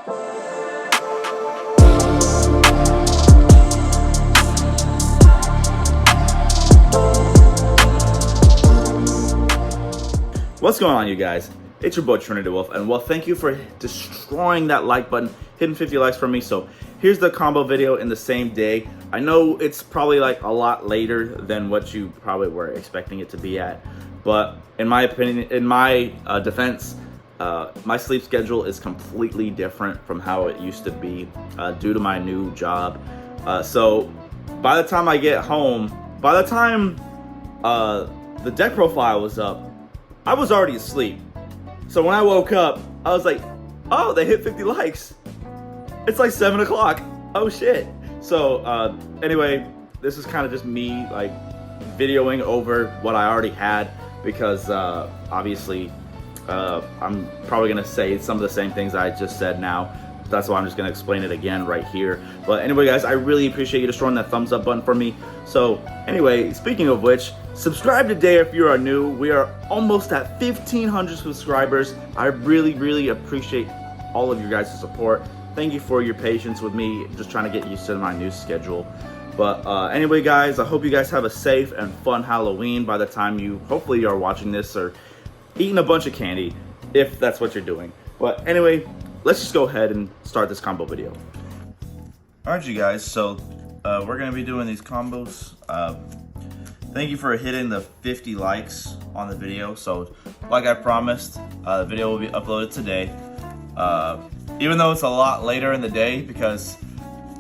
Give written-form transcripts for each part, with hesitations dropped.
What's going on, you guys? It's your boy Trinity Wolf, and well, thank you for destroying that like button, hitting 50 likes from me. So here's the combo video in the same day. I know it's probably like a lot later than what you probably were expecting it to be at, but in my opinion, in my defense, my sleep schedule is completely different from how it used to be due to my new job. So by the time I get home, by the time the deck profile was up, I was already asleep. So when I woke up, I was like, oh, they hit 50 likes. It's like 7 o'clock. Oh shit. So anyway, this is kind of just me like videoing over what I already had, because obviously I'm probably gonna say some of the same things I just said now. That's why I'm just gonna explain it again right here. But anyway, guys, I really appreciate you destroying that thumbs up button for me. So anyway, speaking of which, subscribe today if you are new. We are almost at 1,500 subscribers. I really appreciate all of you guys' support. Thank you for your patience with me, just trying to get used to my new schedule. But anyway, guys, I hope you guys have a safe and fun Halloween by the time you hopefully are watching this, or eating a bunch of candy, if that's what you're doing. But anyway, let's just go ahead and start this combo video. Alright, you guys, so we're gonna be doing these combos. Thank you for hitting the 50 likes on the video. So like I promised, the video will be uploaded today. Even though it's a lot later in the day, because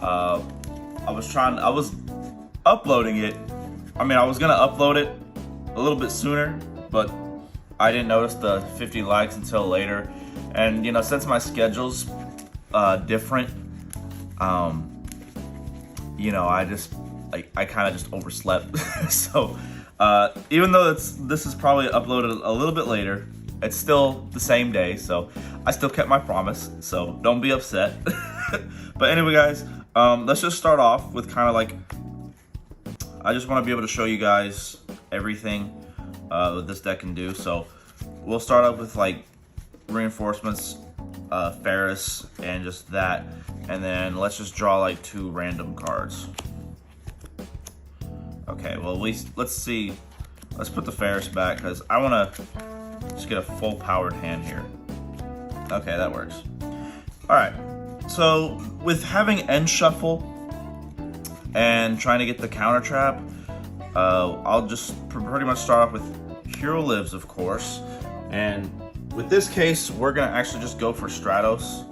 I was uploading it. I mean, I was gonna upload it a little bit sooner, but I didn't notice the 50 likes until later. And you know, since my schedule's different, you know, I kind of just overslept. So even though this is probably uploaded a little bit later, it's still the same day, so I still kept my promise, so don't be upset. But anyway, guys, let's just start off with kind of like, I just want to be able to show you guys everything that this deck can do. So we'll start off with like reinforcements, Ferris, and just that, and then let's just draw like 2 random cards. Okay, well, let's see. Let's put the Ferris back, because I want to just get a full powered hand here. Okay, that works. All right, so with having end shuffle and trying to get the counter trap, I'll just pretty much start off with Hero Lives, of course. And with this case, we're gonna actually just go for Stratos.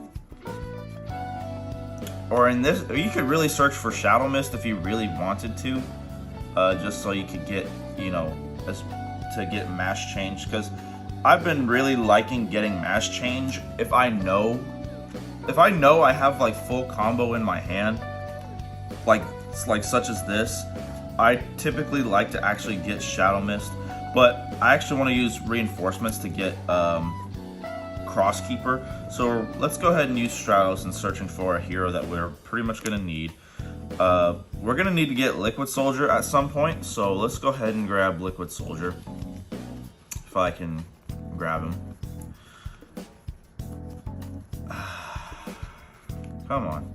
Or in this, you could really search for Shadow Mist if you really wanted to. Just so you could get, you know, to get mash change, because I've been really liking getting mash change if I know I have like full combo in my hand, like such as this. I typically like to actually get Shadow Mist, but I actually want to use reinforcements to get Crosskeeper. So let's go ahead and use Stratos in searching for a hero that we're pretty much gonna need. We're gonna need to get Liquid Soldier at some point, so let's go ahead and grab Liquid Soldier, if I can grab him. Come on.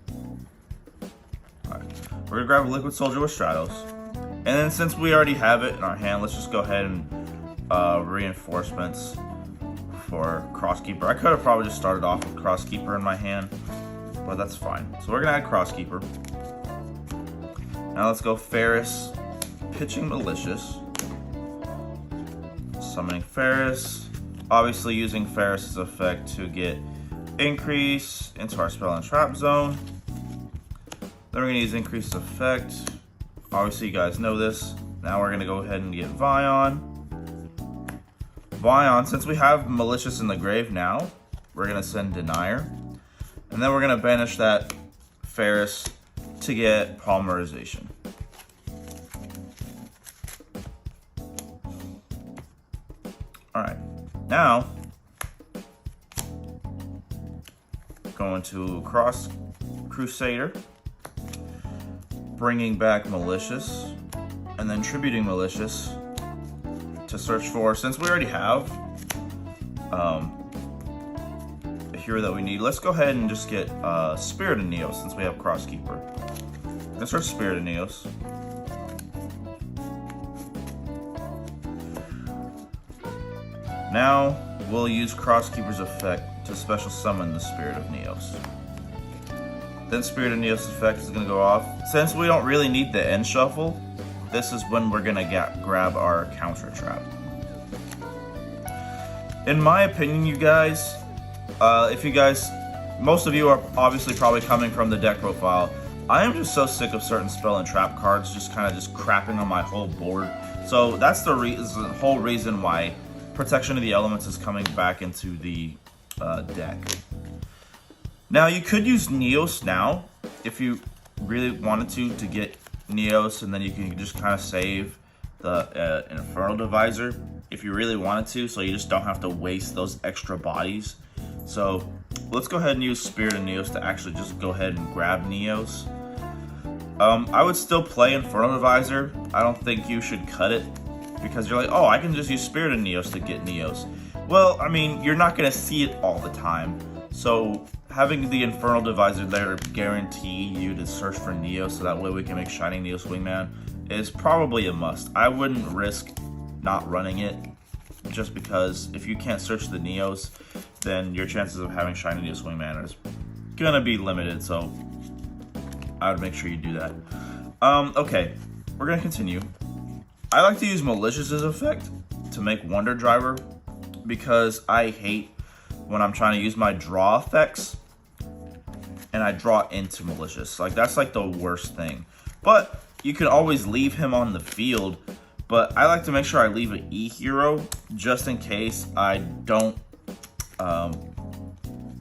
Alright, we're gonna grab Liquid Soldier with Stratos, and then since we already have it in our hand, let's just go ahead and reinforcements for Crosskeeper. I could have probably just started off with Crosskeeper in my hand, but that's fine. So we're gonna add Crosskeeper. Now let's go Ferris, pitching Malicious, summoning Ferris, obviously using Ferris's effect to get increase into our spell and trap zone. Then we're gonna use increase effect. Obviously you guys know this. Now we're gonna go ahead and get Vion. Since we have Malicious in the grave now, we're gonna send Denier. And then we're gonna banish that Ferris to get Polymerization. Alright, now going to Cross Crusader, bringing back Malicious, and then tributing Malicious to search for, since we already have a hero that we need. Let's go ahead and just get Spirit of Neos since we have Crosskeeper. Let's start Spirit of Neos. Now we'll use Crosskeeper's effect to special summon the Spirit of Neos. Then Spirit of Neos effect is gonna go off. Since we don't really need the end shuffle, this is when we're gonna grab our counter trap. In my opinion, you guys, most of you are obviously probably coming from the deck profile. I am just so sick of certain spell and trap cards just crapping on my whole board. So that's the whole reason why Protection of the Elements is coming back into the deck. Now you could use Neos now if you really wanted to get Neos, and then you can just kind of save the Infernal Divisor if you really wanted to, so you just don't have to waste those extra bodies. So let's go ahead and use Spirit of Neos to actually just go ahead and grab Neos. I would still play Infernal Divisor. I don't think you should cut it because you're like, oh, I can just use Spirit of Neos to get Neos. Well, I mean, you're not going to see it all the time. So having the Infernal Divisor there to guarantee you to search for Neos so that way we can make Shining Neos Wingman is probably a must. I wouldn't risk not running it just because if you can't search the Neos, then your chances of having Shining Neos Wingman is gonna be limited, so I would make sure you do that. Okay, we're gonna continue. I like to use Malicious's effect to make Wonder Driver because I hate when I'm trying to use my draw effects and I draw into Malicious. Like, that's like the worst thing. But you can always leave him on the field, but I like to make sure I leave an E hero just in case I don't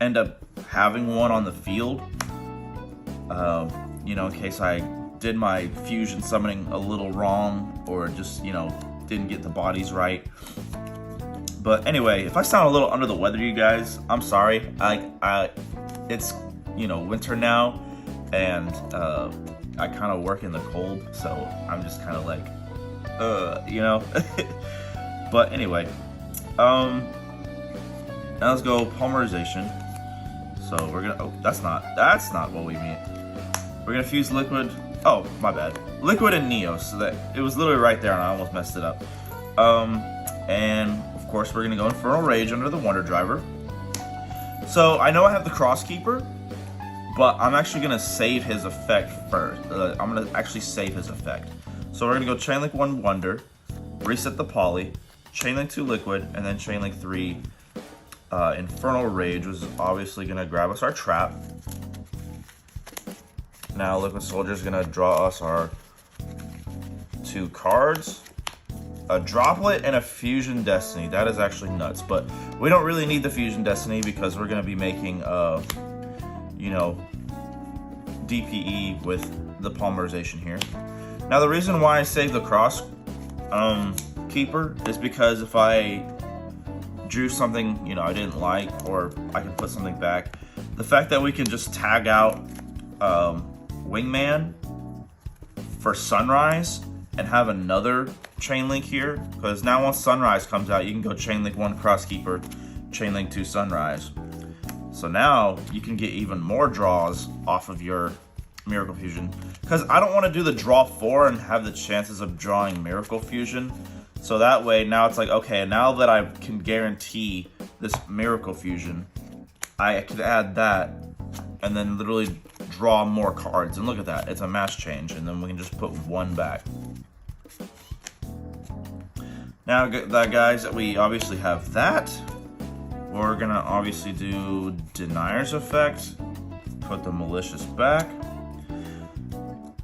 end up having one on the field. You know, in case I did my fusion summoning a little wrong or just, you know, didn't get the bodies right. But anyway, if I sound a little under the weather, you guys, I'm sorry. It's, you know, winter now, and I kind of work in the cold, so I'm just kind of like, you know. But anyway, now let's go Polymerization. So we're gonna, oh, that's not what we mean. We're gonna fuse Liquid. Oh, my bad. Liquid and Neos. So that it was literally right there, and I almost messed it up. And of course, we're gonna go Infernal Rage under the Wonder Driver. So I know I have the Crosskeeper, but I'm actually gonna save his effect first. I'm gonna actually save his effect. So we're gonna go Chainlink 1 Wonder, reset the Poly, Chainlink 2 Liquid, and then Chainlink 3 Infernal Rage, which is obviously gonna grab us our trap. Now Liquid Soldier is gonna draw us our 2 cards, a Droplet and a Fusion Destiny. That is actually nuts, but we don't really need the Fusion Destiny because we're gonna be making, you know, DPE with the Polymerization here. Now the reason why I saved the Cross Keeper is because if I drew something, you know, I didn't like, or I can put something back, the fact that we can just tag out Wingman for Sunrise and have another Chainlink here, because now once Sunrise comes out, you can go Chainlink 1 Crosskeeper, Chainlink 2 Sunrise. So now you can get even more draws off of your Miracle Fusion, because I don't want to do the draw 4 and have the chances of drawing Miracle Fusion. So that way now it's like, okay, now that I can guarantee this Miracle Fusion, I can add that and then literally draw more cards. And look at that, it's a mass change, and then we can just put 1 back. Now that, guys, we obviously have that. We're gonna obviously do Denier's effect, put the Malicious back.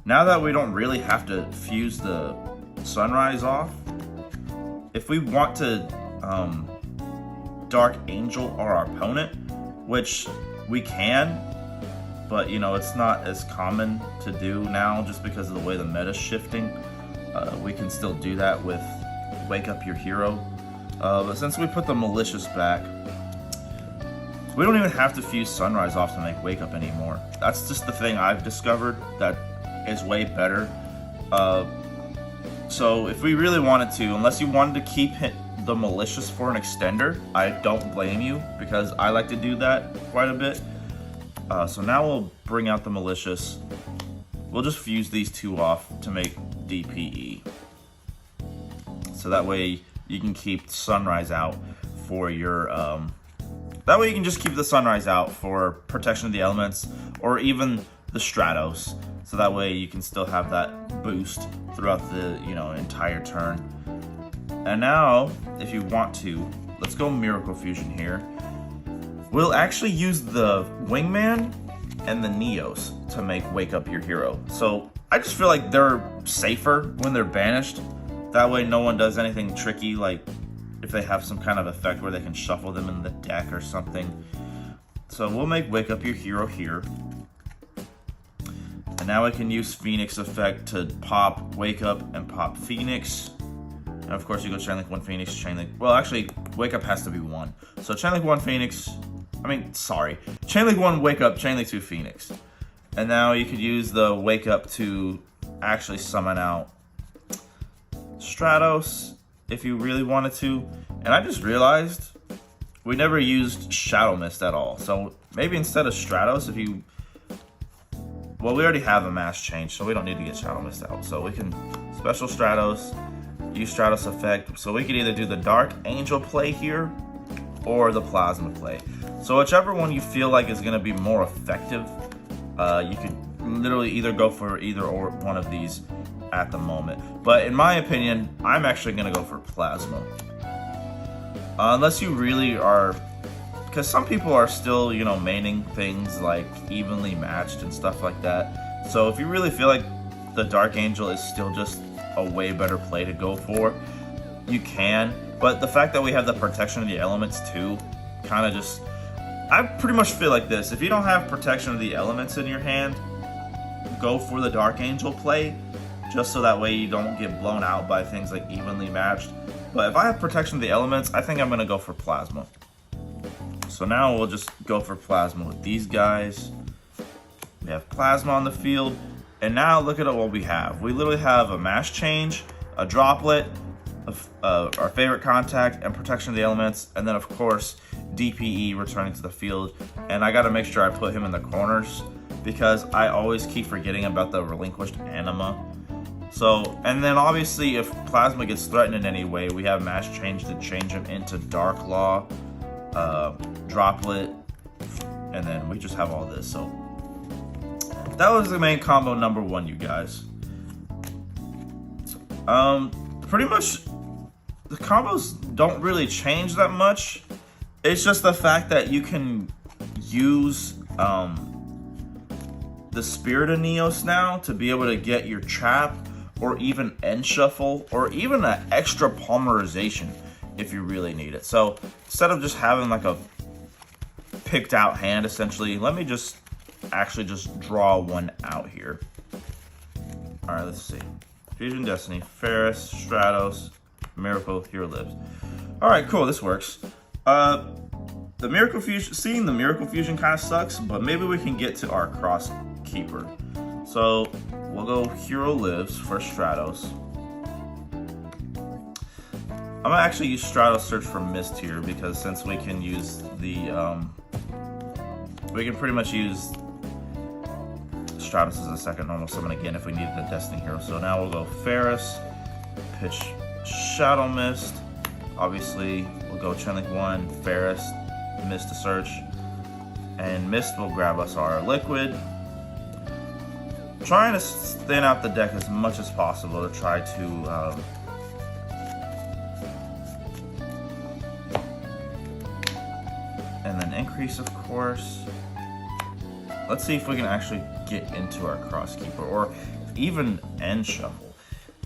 Now that we don't really have to fuse the Sunrise off, if we want to Dark Angel our opponent, which we can, but you know, it's not as common to do now just because of the way the meta's shifting. We can still do that with Wake Up Your Hero. But since we put the Malicious back, we don't even have to fuse Sunrise off to make Wake Up anymore. That's just the thing I've discovered that is way better. So if we really wanted to, unless you wanted to keep the malicious for an extender, I don't blame you, because I like to do that quite a bit. So now we'll bring out the malicious. We'll just fuse these two off to make DPE. So that way you can keep sunrise out for your, that way you can just keep the sunrise out for protection of the elements, or even the Stratos. So that way you can still have that boost throughout the, entire turn. And now, if you want to, let's go Miracle Fusion here. We'll actually use the Wingman and the Neos to make Wake Up Your Hero. So I just feel like they're safer when they're banished. That way no one does anything tricky, like if they have some kind of effect where they can shuffle them in the deck or something. So we'll make Wake Up Your Hero here. And now I can use Phoenix effect to pop Wake Up and pop Phoenix. And of course you go Chain Link 1 Phoenix, Chain Link, well actually Wake Up has to be 1. So Chain Link 1 Phoenix, Chain Link 1 Wake Up, Chain Link 2 Phoenix. And now you could use the Wake Up to actually summon out Stratos if you really wanted to. And I just realized we never used Shadow Mist at all. So maybe instead of Stratos, if you, well, we already have a mass change, so we don't need to get Shadow Mist out. So we can special Stratos, use Stratos effect. So we could either do the Dark Angel play here or the Plasma play. So whichever one you feel like is going to be more effective, you could literally either go for either or one of these at the moment. But in my opinion, I'm actually going to go for Plasma. Unless you really are, because some people are still, maining things like evenly matched and stuff like that. So if you really feel like the Dark Angel is still just a way better play to go for, you can. But the fact that we have the protection of the elements too, kind of just, I pretty much feel like this. If you don't have protection of the elements in your hand, go for the Dark Angel play, just so that way you don't get blown out by things like evenly matched. But if I have protection of the elements, I think I'm gonna go for Plasma. So now we'll just go for Plasma with these guys. We have Plasma on the field. And now look at what we have. We literally have a mass change, a droplet, our favorite contact, and protection of the elements, and then of course DPE returning to the field. And I got to make sure I put him in the corners because I always keep forgetting about the relinquished anima. So, and then obviously if Plasma gets threatened in any way, we have mass change to change him into Dark Law, droplet, and then we just have all this. So that was the main combo number 1, you guys. Pretty much the combos don't really change that much. It's just the fact that you can use the Spirit of Neos now to be able to get your trap, or even end shuffle, or even an extra polymerization if you really need it. So instead of just having like a picked out hand, essentially, let me just actually just draw one out here. All right, let's see. Fusion Destiny, Ferris, Stratos, Miracle, Hero Lives. All right, cool, this works. The Miracle Fusion, seeing the Miracle Fusion kind of sucks, but maybe we can get to our Cross Keeper. So we'll go Hero Lives for Stratos. I'm gonna actually use Stratos Search for Mist here, because since we can use the, we can pretty much use Stratos as a second normal summon again if we needed a Destiny hero. So now we'll go Ferris, pitch Shadow Mist. Obviously, we'll go Chain Link 1, Ferris, Mist to search. And Mist will grab us our Liquid. Trying to thin out the deck as much as possible to try to and then increase, of course. Let's see if we can actually get into our Crosskeeper, or even end shuffle.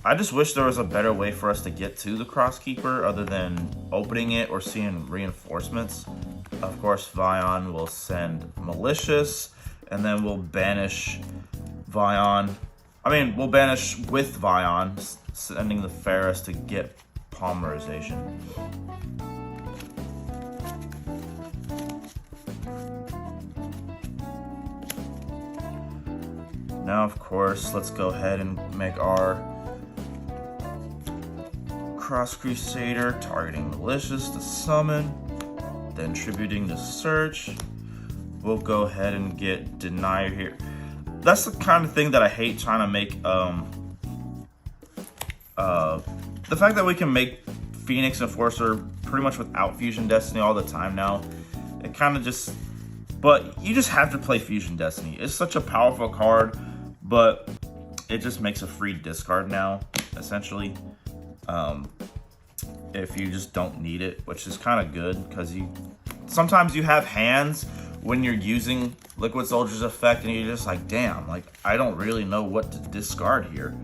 I just wish there was a better way for us to get to the Crosskeeper other than opening it or seeing reinforcements. Of course, Vion will send Malicious, and then we'll banish Vion. We'll banish with Vion, sending the Ferris to get polymerization. Now, of course, let's go ahead and make our Cross Crusader, targeting Malicious to summon, then tributing to search. We'll go ahead and get Denier here. That's the kind of thing that I hate trying to make. The fact that we can make Phoenix Enforcer pretty much without Fusion Destiny all the time now, it kind of just, but you just have to play Fusion Destiny. It's such a powerful card, but it just makes a free discard now, essentially. If you just don't need it, which is kind of good, because sometimes you have hands when you're using Liquid Soldier's effect and you're just like, damn, like I don't really know what to discard here.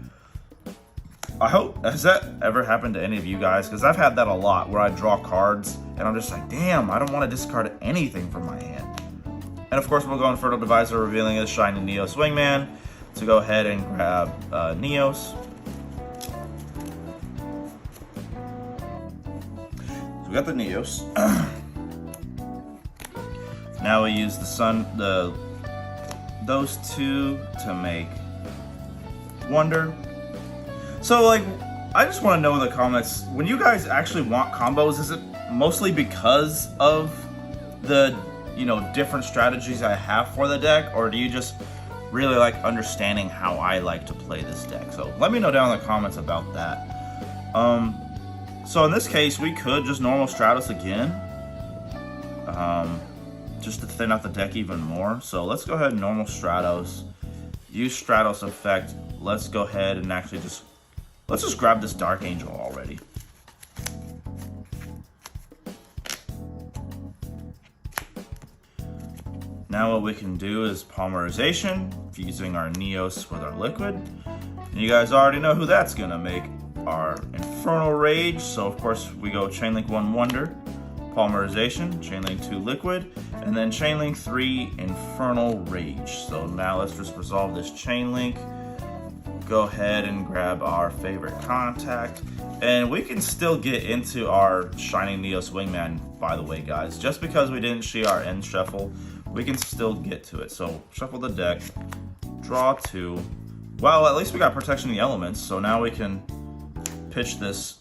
I hope, has that ever happened to any of you guys? Because I've had that a lot, where I draw cards and I'm just like, damn, I don't want to discard anything from my hand. And of course, we'll go Infernal Divisor, revealing a shiny Neos Wingman to go ahead and grab Neos. So we got the Neos. Now we use those two to make Wonder. So, like, I just want to know in the comments, when you guys actually want combos, is it mostly because of the, you know, different strategies I have for the deck, or do you just really like understanding how I like to play this deck? So let me know down in the comments about that. So in this case, we could just normal Stratos again, just to thin out the deck even more. So let's go ahead and normal Stratos, use Stratos effect. Let's go ahead and actually let's just grab this Dark Angel already. Now what we can do is Polymerization, fusing our Neos with our Liquid. And you guys already know who that's gonna make, our Infernal Rage. So of course we go Chainlink 1 Wonder, Polymerization, Chainlink 2 Liquid, and then Chainlink 3 Infernal Rage. So now let's just resolve this Chainlink. Go ahead and grab our favorite contact, and we can still get into our shiny Neos Wingman, by the way, guys. Just because we didn't see our end shuffle, we can still get to it. So shuffle the deck, draw 2. Well, at least we got Protection of the Elements, so now we can pitch this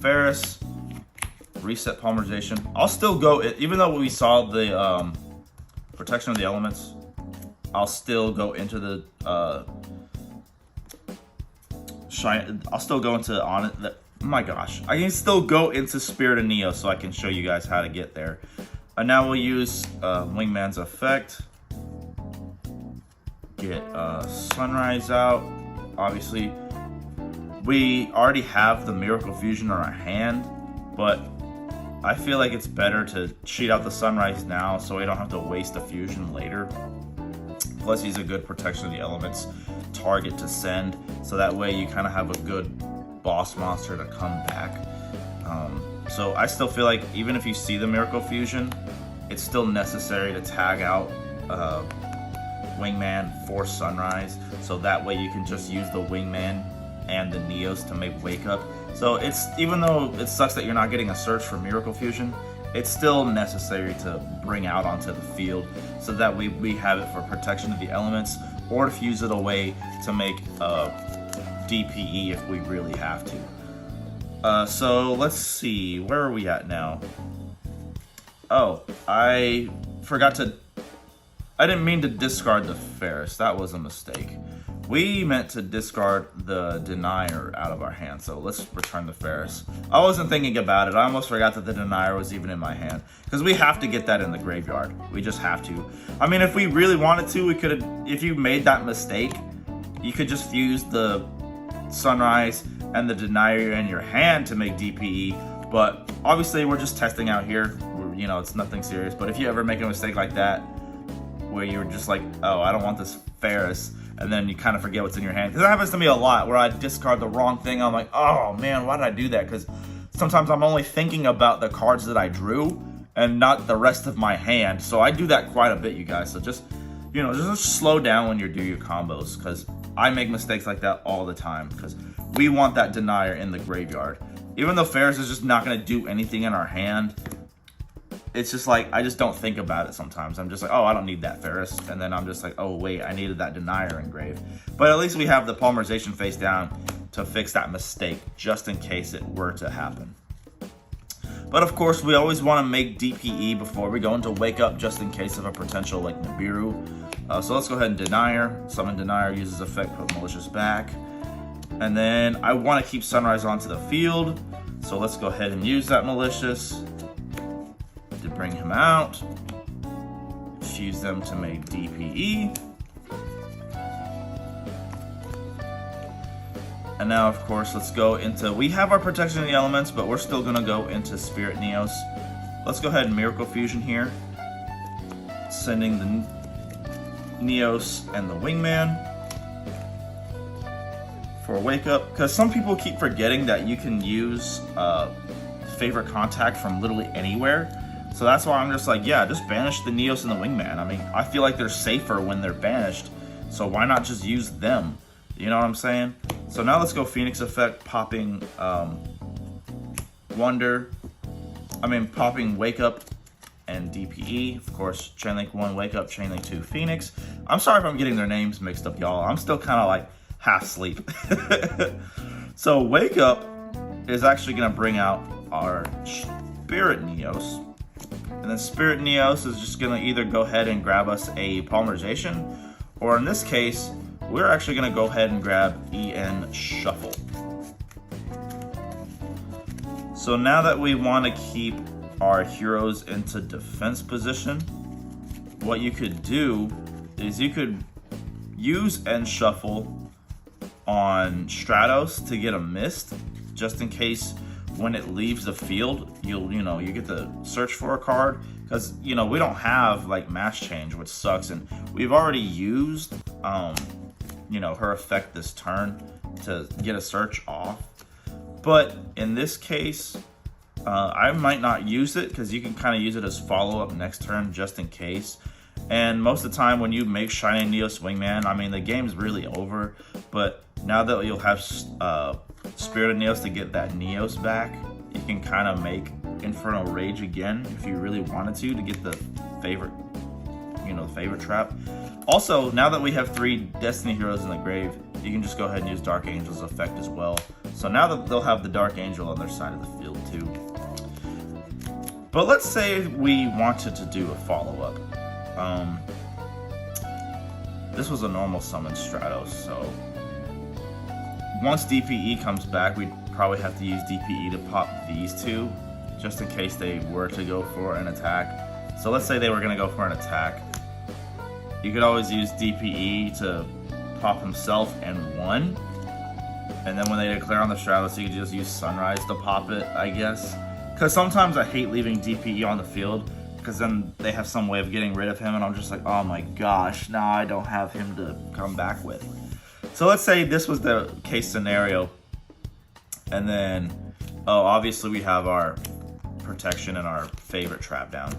Ferris, reset Polymerization. I'll still go, even though we saw the Protection of the Elements, I'll still go into the I'll still go into oh my gosh, I can still go into Spirit of Neo, so I can show you guys how to get there. And now we'll use Wingman's effect, get Sunrise out. Obviously we already have the Miracle Fusion in our hand, but I feel like it's better to cheat out the Sunrise now so we don't have to waste a fusion later. Plus he's a good Protection of the Elements target to send, so that way you kind of have a good boss monster to come back. So I still feel like even if you see the Miracle Fusion, it's still necessary to tag out Wingman for Sunrise, so that way you can just use the Wingman and the Neos to make Wake Up. So it's, even though it sucks that you're not getting a search for Miracle Fusion, it's still necessary to bring out onto the field, so that we have it for Protection of the Elements, or to fuse it away to make DPE if we really have to. So let's see, where are we at now? Oh, I didn't mean to discard the Ferris, that was a mistake. We meant to discard the Denier out of our hand, so let's return the Ferris. I wasn't thinking about it. I almost forgot that the Denier was even in my hand, because we have to get that in the graveyard. We just have to. I mean, if we really wanted to, we could have, if you made that mistake, you could just fuse the Sunrise and the Denier in your hand to make DPE, but obviously we're just testing out here. You know, it's nothing serious, but if you ever make a mistake like that, where you're just like, oh, I don't want this Ferris, and then you kind of forget what's in your hand. Because that happens to me a lot, where I discard the wrong thing. I'm like, oh man, why did I do that? Because sometimes I'm only thinking about the cards that I drew and not the rest of my hand. So I do that quite a bit, you guys. So just, you know, just slow down when you do your combos, because I make mistakes like that all the time, because we want that Denier in the graveyard. Even though Ferris is just not going to do anything in our hand, it's just like, I just don't think about it sometimes. I'm just like, oh, I don't need that Ferris. And then I'm just like, oh, wait, I needed that Denier engraved. But at least we have the Polymerization face down. to fix that mistake, just in case it were to happen. But of course, we always want to make DPE before we go into Wake Up, just in case of a potential like Nibiru. So let's go ahead and Denier. Summon Denier, uses effect, put Malicious back. And then I want to keep Sunrise onto the field. So let's go ahead and use that Malicious to bring him out. Fuse them to make DPE. And now, of course, let's go into, we have our Protection of the Elements, but we're still gonna go into Spirit Neos. Let's go ahead and Miracle Fusion here. Sending the Neos and the Wingman for a Wake Up. Because some people keep forgetting that you can use favorite contact from literally anywhere. So that's why I'm just like, yeah, just banish the Neos and the Wingman. I mean, I feel like they're safer when they're banished. So why not just use them? You know what I'm saying? So now let's go Phoenix Effect, popping popping Wake Up and DPE. Of course, Chainlink 1 Wake Up, Chainlink 2 Phoenix. I'm sorry if I'm getting their names mixed up, y'all. I'm still kind of like half asleep. So Wake Up is actually gonna bring out our Spirit Neos. And then Spirit Neos is just gonna either go ahead and grab us a Polymerization, or in this case, we're actually gonna go ahead and grab EN Shuffle. So now that we wanna keep our heroes into defense position, what you could do is you could use EN Shuffle on Stratos to get a mist, just in case when it leaves the field, you get to search for a card, because we don't have like Mass Change, which sucks, and we've already used her effect this turn to get a search off. But in this case, I might not use it, because you can kind of use it as follow-up next turn just in case. And most of the time when you make Shining Neos Wingman, I mean, the game's really over. But now that you'll have Spirit of Neos to get that Neos back, you can kind of make Infernal Rage again if you really wanted to get the favorite, favorite trap. Also, now that we have 3 Destiny heroes in the grave, you can just go ahead and use Dark Angel's effect as well. So now that they'll have the Dark Angel on their side of the field too. But let's say we wanted to do a follow-up. This was a normal summon Stratos, so once DPE comes back, we'd probably have to use DPE to pop these 2, just in case they were to go for an attack. So let's say they were gonna go for an attack. You could always use DPE to pop himself and 1. And then when they declare on the Stratos, you could just use Sunrise to pop it, I guess. Because sometimes I hate leaving DPE on the field, because then they have some way of getting rid of him, and I'm just like, oh my gosh, now I don't have him to come back with. So let's say this was the case scenario, and then, obviously we have our protection and our favorite trap down.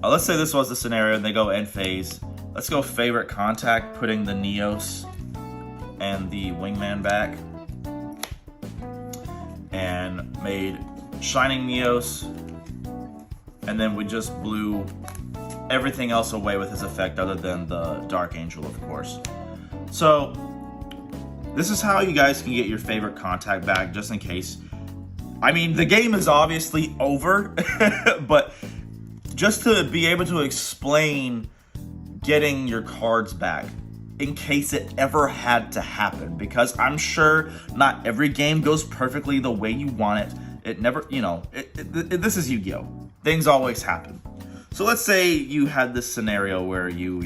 Let's say this was the scenario, and they go end phase. Let's go favorite contact, putting the Neos and the Wingman back, and made Shining Neos, and then we just blew everything else away with his effect other than the Dark Angel, of course. So this is how you guys can get your favorite contact back, just in case. I mean, the game is obviously over, but just to be able to explain getting your cards back in case it ever had to happen, because I'm sure not every game goes perfectly the way you want it. It never, this is Yu-Gi-Oh! Things always happen. So let's say you had this scenario where you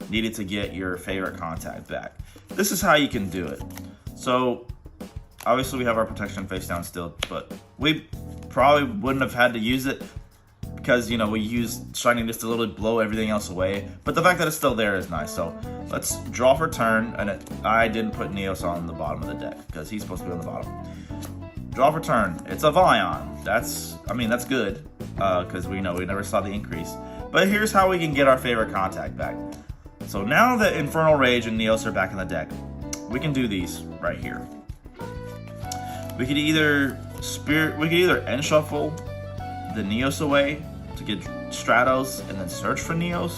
needed to get your favorite contact back. This is how you can do it. So obviously we have our protection face down still, but we probably wouldn't have had to use it, because we used Shining just to literally blow everything else away. But the fact that it's still there is nice. So let's draw for turn, and I didn't put Neos on the bottom of the deck, because he's supposed to be on the bottom. Draw for turn. It's a Vion. That's good, because we never saw the increase. But here's how we can get our favorite contact back. So now that Infernal Rage and Neos are back in the deck, we can do these right here. We could either end shuffle the Neos away to get Stratos and then search for Neos,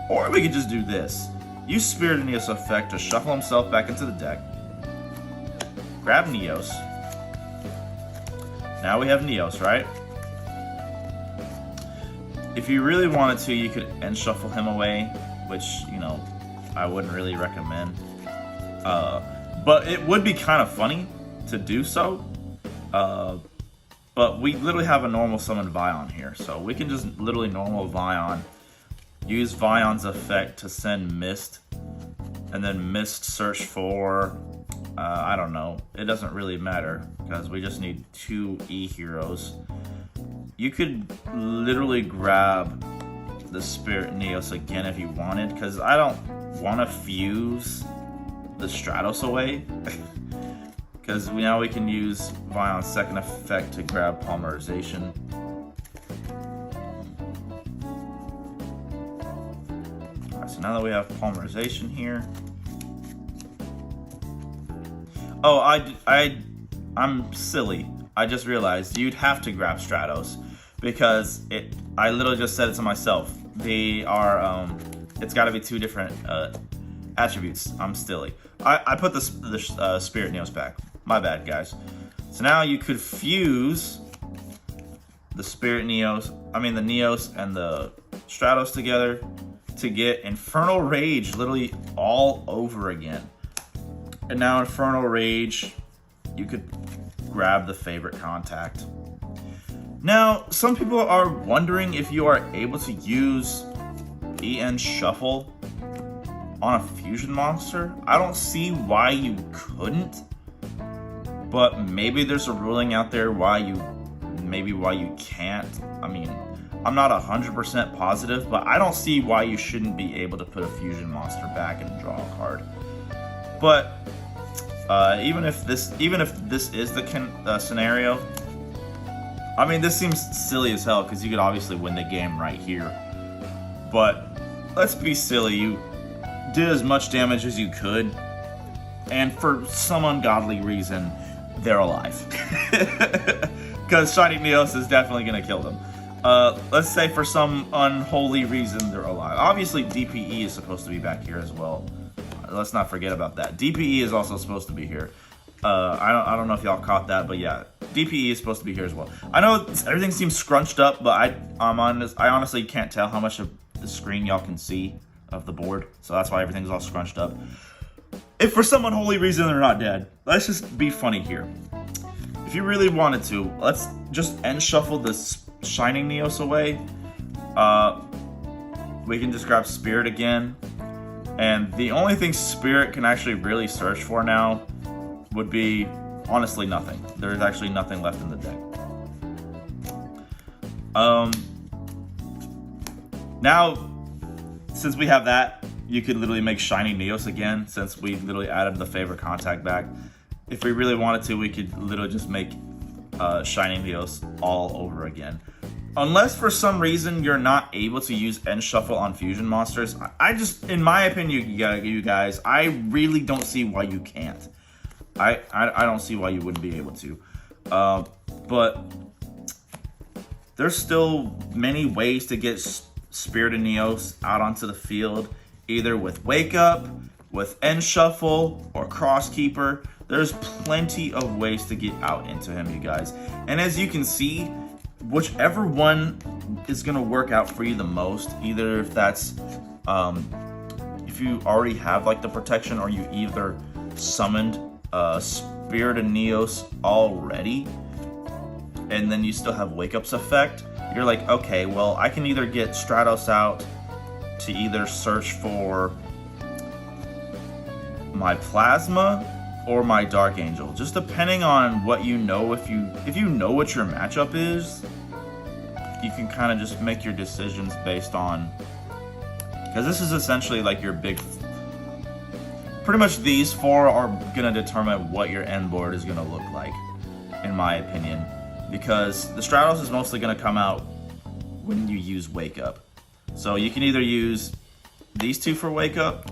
or we could just do this. Use Spirit of Neos effect to shuffle himself back into the deck. grab Neos. Now we have Neos, right? If you really wanted to, you could end shuffle him away, which, you know, I wouldn't really recommend. But it would be kind of funny to do so. But we literally have a normal summon Vion here, so we can just literally normal Vion, use Vion's effect to send Mist, and then Mist search for, I don't know, it doesn't really matter, because we just need 2 E heroes. You could literally grab the Spirit Neos again if you wanted, because I don't want to fuse the Stratos away. Because now we can use Vion's second effect to grab Polymerization. Alright, so now that we have Polymerization here. Oh, I'm silly. I just realized you'd have to grab Stratos because I literally just said it to myself. They are, it's got to be 2 different attributes. I'm silly. I put the Spirit Neos back. My bad, guys. So now you could fuse the Spirit Neos, the Neos and the Stratos together to get Infernal Rage literally all over again. And now Infernal Rage, you could grab the favorite contact. Now, some people are wondering if you are able to use EN Shuffle on a fusion monster. I don't see why you couldn't. But maybe there's a ruling out there why you can't. I'm not 100% positive, but I don't see why you shouldn't be able to put a fusion monster back and draw a card. But even if this is the scenario, this seems silly as hell because you could obviously win the game right here. But let's be silly. You did as much damage as you could, and for some ungodly reason, they're alive. Because Shiny Neos is definitely going to kill them. Let's say for some unholy reason they're alive. Obviously DPE is supposed to be back here as well. Let's not forget about that. DPE is also supposed to be here. I don't know if y'all caught that, but yeah, DPE is supposed to be here as well. I know everything seems scrunched up, but I honestly can't tell how much of the screen y'all can see of the board, so that's why everything's all scrunched up. If for some unholy reason they're not dead, let's just be funny here. If you really wanted to, let's just end shuffle this Shining Neos away. We can just grab Spirit again. And the only thing Spirit can actually really search for now would be, honestly, nothing. There's actually nothing left in the deck. Now, since we have that, you could literally make Shiny Neos again, since we literally added the favorite contact back. If we really wanted to, we could literally just make Shiny Neos all over again. Unless for some reason you're not able to use End Shuffle on fusion monsters, I just, in my opinion, you guys, I really don't see why you can't. I don't see why you wouldn't be able to. But there's still many ways to get Spirit and Neos out onto the field, either with Wake Up, with End Shuffle, or Crosskeeper. There's plenty of ways to get out into him, you guys. And as you can see, whichever one is going to work out for you the most, either if that's if you already have like the protection, or you either summoned Spirit and Neos already and then you still have Wake Up's effect, you're like, okay, well, I can either get Stratos out to either search for my Plasma or my Dark Angel, just depending on what you know. If you know what your matchup is, you can kind of just make your decisions based on, because this is essentially like your big, pretty much these four are going to determine what your end board is going to look like, in my opinion, because the Stratos is mostly going to come out when you use Wake Up. So you can either use these two for Wake Up,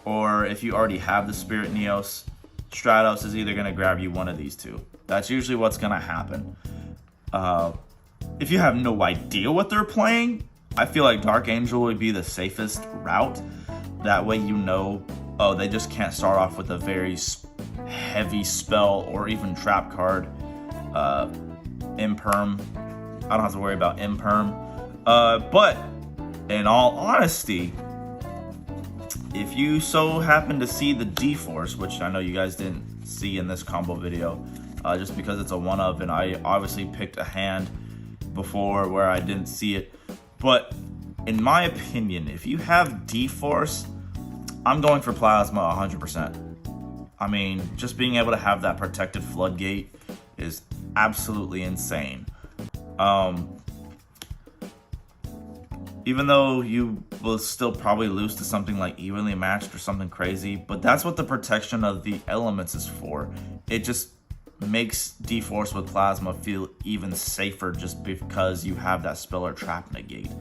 or if you already have the Spirit Neos, Stratos is either going to grab you one of these two. That's usually what's going to happen. If you have no idea what they're playing, I feel like Dark Angel would be the safest route. That way you know, oh, they just can't start off with a very heavy spell or even trap card. Imperm. I don't have to worry about Imperm. But in all honesty, if you so happen to see the D-Force, which I know you guys didn't see in this combo video, just because it's a one of, and I obviously picked a hand before where I didn't see it. But in my opinion, if you have D-Force, I'm going for Plasma 100%. I mean, just being able to have that protected floodgate is absolutely insane. Even though you will still probably lose to something like Evenly Matched or something crazy, but that's what the protection of the elements is for. It just makes D-Force with Plasma feel even safer just because you have that spell or trap negate.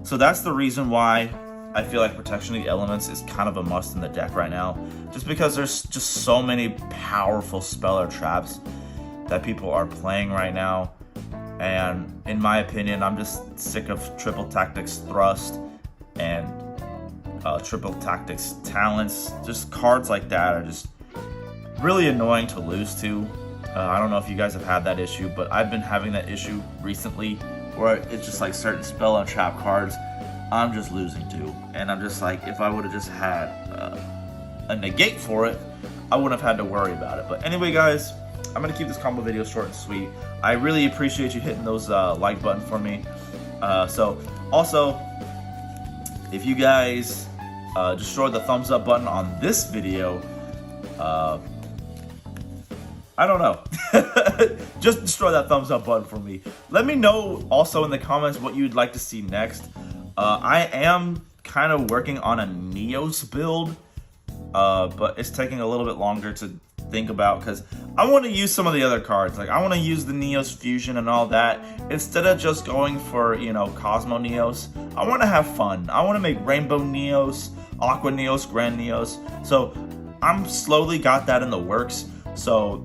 So that's the reason why I feel like protection of the elements is kind of a must in the deck right now, just because there's just so many powerful spell or traps that people are playing right now. And in my opinion, I'm just sick of Triple Tactics Thrust and Triple Tactics Talents. Just cards like that are just really annoying to lose to. I don't know if you guys have had that issue, but I've been having that issue recently where it's just like certain spell and trap cards I'm just losing to. And I'm just like, if I would have just had a negate for it, I wouldn't have had to worry about it. But anyway, guys, I'm going to keep this combo video short and sweet. I really appreciate you hitting those like button for me. So also, if you guys destroy the thumbs up button on this video, I don't know. Just destroy that thumbs up button for me. Let me know also in the comments what you'd like to see next. I am kind of working on a Neos build, but it's taking a little bit longer to think about because I want to use some of the other cards. Like, I want to use the Neos Fusion and all that instead of just going for, you know, Cosmo Neos. I want to have fun. I want to make Rainbow Neos, Aqua Neos, Grand Neos. So I'm slowly got that in the works. So,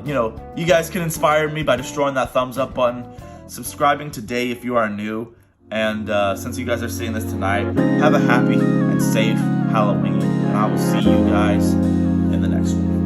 you know, you guys can inspire me by destroying that thumbs up button, subscribing today if you are new, and since you guys are seeing this tonight, have a happy and safe Halloween, and I will see you guys in the next one.